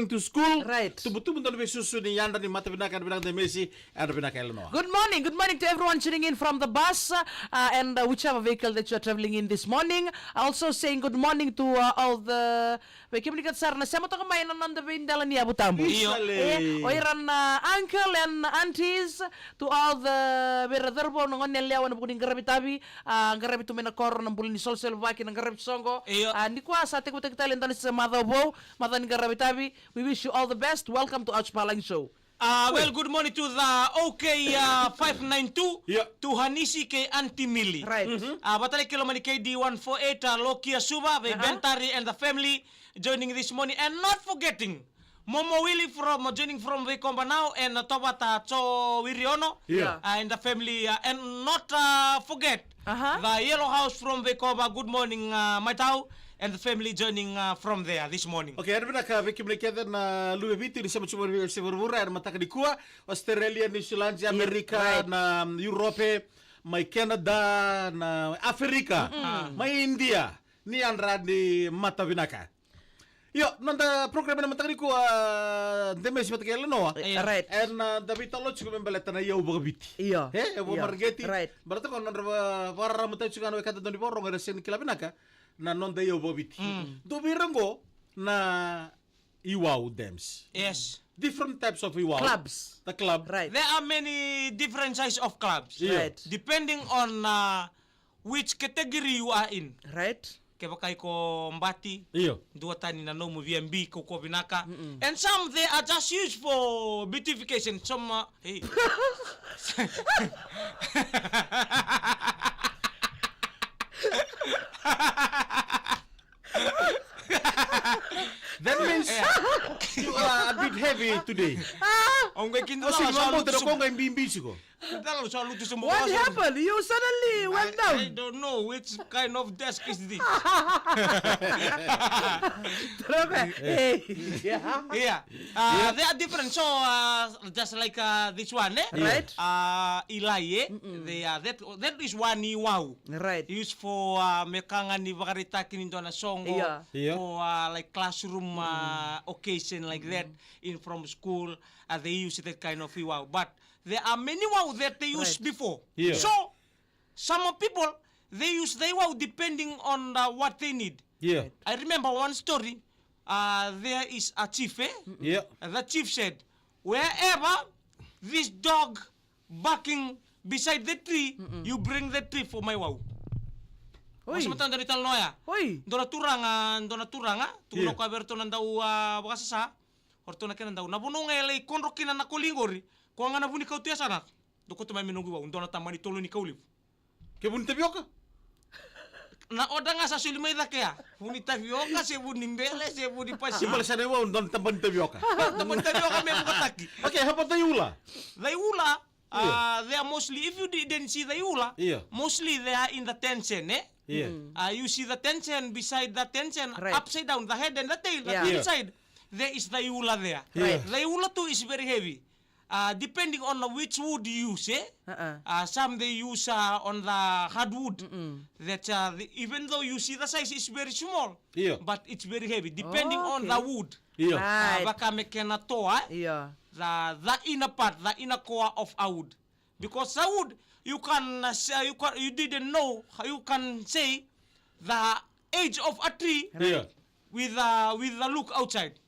to school. Right. Tubutu ni susu ni yanda ni mata binaka de Messi ada binaka Illinois. Good morning to everyone tuning in from the bus and whichever vehicle that you are traveling in this morning. Also saying good morning to all the Bekimlikat Sarna Samato Kamayan on the Vindala ni Abu Tambu. Oiran uncle and aunties to all the Veradurbo Nongelia and Puding Gravitabi, Garabitu Menakor and Bulini Sol Selvaki and Garab Songo. And Nikwa Satek Talent is a mother Bo, Mother Garabitabi. We wish you all the best. Welcome to Ouch Palang Show. Well, good morning to the OK 592 to Hanisi K Antimili. Right. Batali Kilomani KD 148 Lokia Suba, the Bentari and the family joining this morning. And not forgetting Momo Willie from joining from Vekomba now and Tobata Cho Wiriono and the family. And not forget the Yellow House from Vekomba. Good morning, Maitau. And the family joining from there this morning. Okay, ada binaka Bekimlikat na Louisville di sama cuma Severura ada mata kedikua Australia, New Zealand, Amerika, na Europe, mai Canada, na Afrika, mai India, ni andra di mata binaka. Yo, nanda program na mata kedikua demes mata Illinois. Right. And David Talo juga membeleta na yau bagabiti. Iya. Yau margeti. Right. Berarti kalau nanda warra mata juga na kata doni borong ada sen kila binaka. Na non da yo bobiti. Do birango na Iwao Dams. Yes. Different types of Iwao. Clubs. The club. Right. There are many different sizes of clubs. Right. Depending on which category you are in. Right. Kaya pakai ko mbati, Iyo. dua tani na nomu VMB ko binaka. And some they are just used for beautification. Some hey. That means you are a bit heavy today. Ang gakin Kasi mambo tero ko ngay bimbi ko. What happened? You suddenly went down. I don't know which kind of desk is this. Hey. Yeah. They are different. So just like this one, Right. Ilay, they are that is one Iwao. Right. Used for mekangan ni bakarita kinindo na songo Yeah. for like classroom occasion like that in from school. They use that kind of Iwao. But there are many wow that they used before. Yeah. So some people they use the wow depending on what they need. Yeah. I remember one story. There is a chief. Yeah. The chief said, wherever this dog barking beside the tree, you bring the tree for my wow. Oi. Mas matanda rital noya. Oi. Dona turanga, tuno ka berto nandau bakasasa. Orto na kinandau. Nabunong elay konro kinana kolingori. Kung nga nabuni kau tiya sana, doko tumay minunggi wa, undo na tamani tolo ni kauliv. Kebun tapioka. Na oda nga sa sulimay da kaya, huni tapioka, sebu nimbele, sebu di pasi. Simbal sana wa undon tamban tapioka. Tamani tapioka may bukataki. Okay, how about the Yula? The Iula, they are mostly, if you didn't see the Iula, mostly they are in the tension, Yeah. You see the tension, beside the tension, upside down, the head and the tail, Yeah. inside, there is the Iula there. Right. The Iula too is very heavy. Depending on which wood you use, some they use on the hardwood. That even though you see the size is very small, but it's very heavy. Depending on the wood, Right. baka mekena toa, Yeah. the inner part, the inner core of a wood, because the wood you didn't know, you can say the age of a tree with the look outside.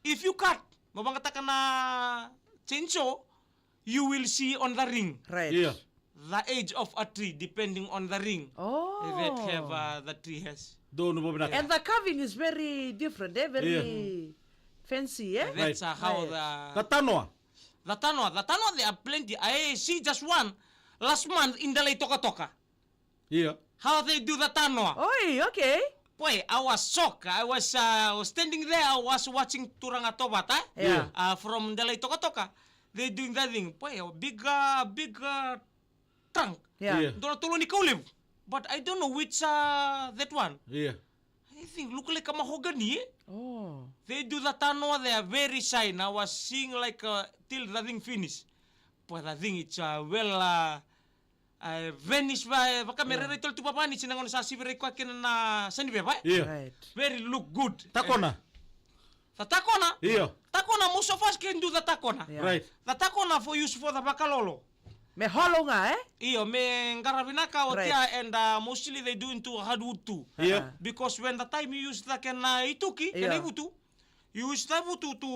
If you cut, mabangata ka na chainsaw, you will see on the ring Right. the age of a tree depending on the ring that have the tree has. And the carving is very different, very fancy, That's how The Tanoa. the tanwa there are plenty. I see just one last month in the Toka Toka. Yeah. How they do the tanwa. Oi, okay. Boy, I was shocked. I was standing there. I was watching Turanga Tobata from the Toka Toka. They doing that thing. Boy, a big trunk. Yeah. Don't tulong ni kauliv. But I don't know which that one. Yeah. I think look like a mahogany. Oh. They do the tanwa. They are very shine. I was seeing like till the thing finish. But I think it's Venice baka merere tol tu papa ni sinangon sa sibere kwa kina na sani be ba. Yeah. Right. Very look good. Takona. The takona. Iya. Takona, most of us can do the takona. Yeah. Right. The takona for use for the bakalolo. Me hollow nga, eh? Iyo, me ngaravinaka o Right. tia, and mostly they do into hardwood too. Iya. Because when the time you use the can ituki, Yeah. can ibutu, you use the ibutu to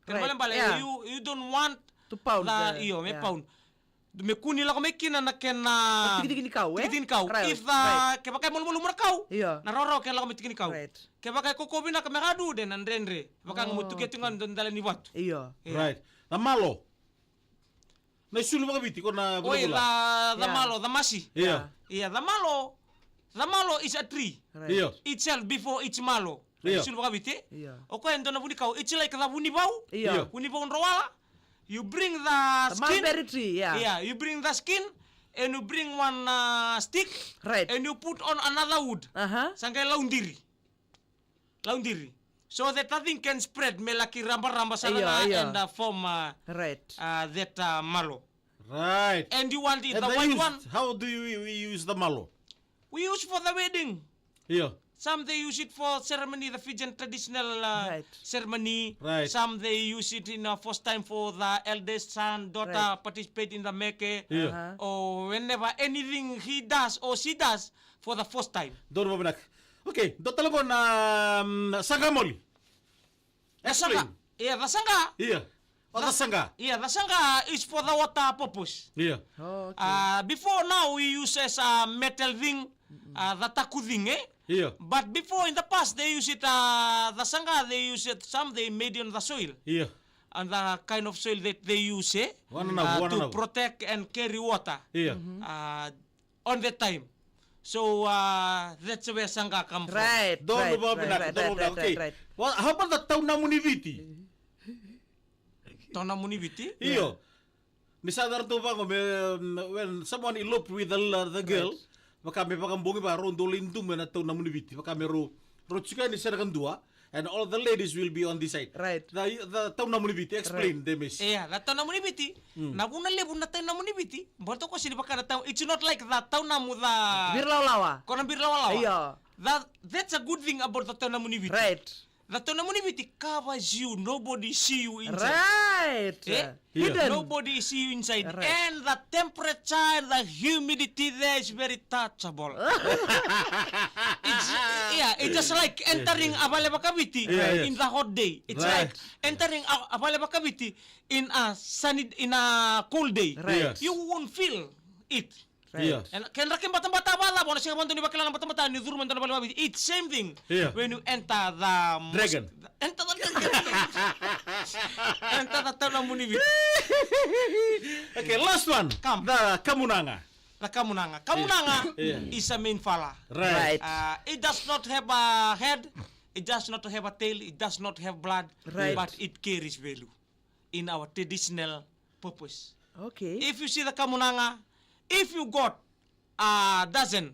kan Right. bale Yeah. you don't want To pound the the- iyo me yeah. pound. Me kuni la ko me kina na ken Tigitigin ikaw, eh? tigitin kau. Right, If the right. ke bakay mulu mura kau. Iya. Naroro ken la ko me tigitin kau. Right. Ke bakay kokobi na kameradu den andrendre. Bakang mo tugetungan don dala ni wat. Iyo. Right. Na malo. Na sulu mga biti ko na Oi, bula-bula. the Yeah. malo, the masi. Iya. Yeah, the malo is a tree. Right. Iya. Itself before it's malo. Iya. Sulu baka biti. Iya. Oko endo na buni kau. It's like the buni bau. Iya. Buni bau rawala. You bring the The skin. mulberry tree, yeah. Yeah, you bring the skin and you bring one stick. Right. And you put on another wood. Uh-huh. Sangkay laundiri. Laundiri. So that nothing can spread melaki ramba-ramba sana Iya, iya. and form Right. that malo. Right. And you want it, And the they white use- one. How do we use the malo? We use for the wedding. Iya. Some they use it for ceremony, the Fijian traditional Right. ceremony. Right. Some they use it in first time for the eldest son, daughter Right. participate in the meke. Yeah. Or whenever anything he does or she does for the first time. Doon mo banak. Okay, do telepon na sangamoli. The sangha. Explain. Yeah, the sangha. Iya. O the sangha. Yeah, the sangha is for the water purpose. Iya. Oh, okay. Before now we use as a metal thing, the taku thing, eh? Iya. But before in the past they use it, the sangha they use it, some they made on the soil. Iya. And the kind of soil that they use, eh? One and a half, one and a to half. protect and carry water Iya. on that time. So that's where sangha come from. Right. Doon right, mo right, banak. right, Doon mo right, banak. Okay. right, right. Well, how about the taon na muniviti? Tona munibiti. Iyo. Misadar to ba when someone eloped with the girl, maka may pakambungi ba rondo lindum na taon na muniviti. Maka may ro chika ni sa dua, and all the ladies will be on this side. Right. The taon na muniviti. Explain them is. Yeah, that tona munibiti. Nabuna lebu na tayo na munibiti. Borto ko sinipaka na tayo. It's not like that taona mu the Birlaw-lawa. Kona birlawa. Iyo. That's a good thing about the taona munibiti. Right. The taona munibiti covers you. Nobody see you inside. Right. Eh? Hidden. Nobody see you inside. Right. And the temperature and the humidity there is very touchable. It's just like entering Abaleba Cavity Yeah, in the hot day. It's Right. like entering Abaleba Cavity in a sunny, in a cold day. Right. Yes. You won't feel it. Iya. And can rakin bata-bata bala bona singa bantu ni bakalang bata-bata ni durman tan balwa. It's same thing. Yeah. When you enter the Dragon. Enter the dragon. Enter the taon na munibit. Okay, last one. Come. The kamunanga. La kamunanga. Kamunanga Yeah. is a main fala. Right. It does not have a head. It does not have a tail. It does not have blood. Right. But it carries value in our traditional purpose. Okay. If you see the kamunanga, if you got a dozen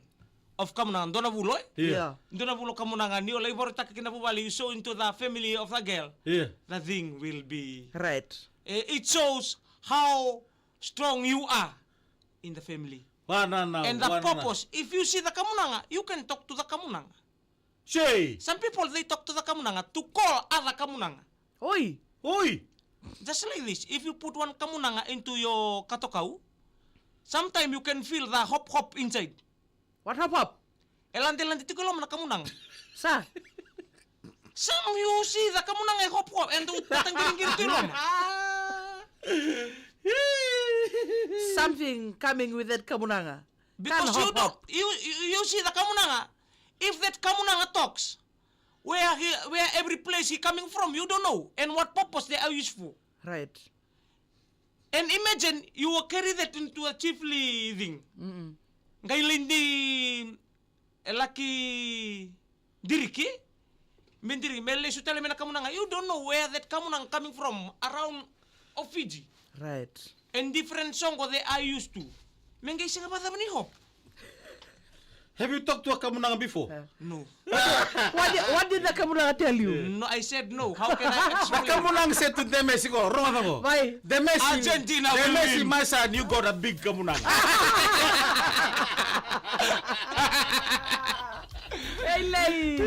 of kamunanga, dona bulo, Yeah. dona bulo kamunanga, ni olay borita kinabubali, you show into the family of the girl, Yeah. the thing will be. Right. It shows how strong you are in the family. Banana. And the purpose, if you see the kamunanga, you can talk to the kamunanga. Shay. Some people, they talk to the kamunanga to call other kamunanga. Oi. Oi. Just like this, if you put one kamunanga into your katokau, sometimes you can feel the hop inside. What hop? Elanti tikulom na kamunang. Sa? Some you see the kamunang hop and tatang giring tilom. Something coming with that kamunanga. Because Can you hop, don't, hop. you see the kamunanga. If that kamunanga talks, where every place he coming from, you don't know, and what purpose they are used for. Right. And imagine you will carry that into a chiefly thing. Ngayon di laki diriki, mendiri mele sutale mena kamunanga. You don't know where that kamunang coming from around of Fiji. Right. And different song they are used to. Mengay singa bata ni hop. Have you talked to a kamunanga before? No. What did the kamunanga tell you? No, I said no. How can I explain? Kamunang said to the Mexico, wrong ako. Why? The Messi, Argentina the will Messi, win. my son, you got a big kamunang. Lei.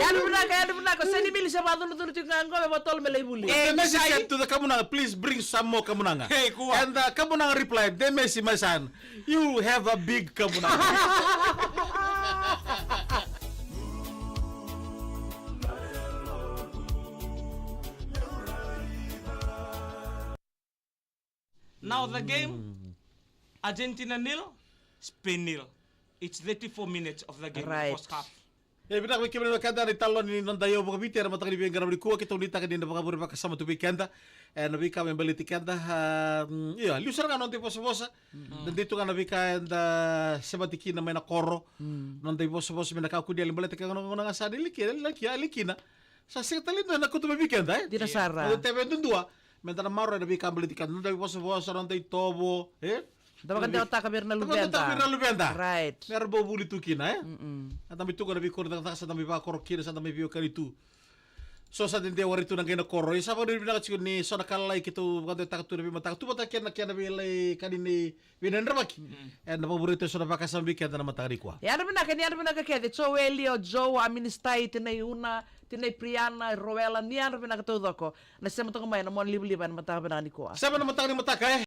Yan benar ko. Seni bili sa bato nutur tingang ko botol melay buli. The message said to the Kamunanga, please bring some more Kamunanga. Hey, kuha. And the Kamunanga replied, the message, my son, you have a big Kamunanga. Now the game, Argentina nil, Spain nil. It's 34 minutes of the game, Right. first half. Binak may kimano kanda ni talon ni nandayo mga biti na matang libyan garam ni kuwa kitong nita kadin na pagkaburi pa kasama tubi kanda nabi kami baliti kanda liusar nga nonte posa nandito nga nabi kanda sebatiki na may nakoro nonte posa may nakakudi alim baliti ka nga sa alikina sa sektalin na nakutubi kanda Dinasara. tebe dundua mentana maro nabi kami baliti kanda nonte posa nonte tobo Dapat kan otak kabir na lubenta. Right. Meron ba buli tukina At nami tuko nabi koro sa nami pa koro kira sa nami biyo kanitu. So sa dinde wari tu nang kena koro. Isa pa din binakatsikon ni so nakalay kito kado takatu nabi matak. Tu mata kena nabi lay kanini binendra maki. And napaborito so napakasambi kaya na matari kwa. Yan na kaya. So Elio, Joe, Aministay, tinay una, tinay Priana, Rowella, niyan na pinakatudo ko. Nasema to kumain na mo libliban matakaban ni ko. Sama na matari mataka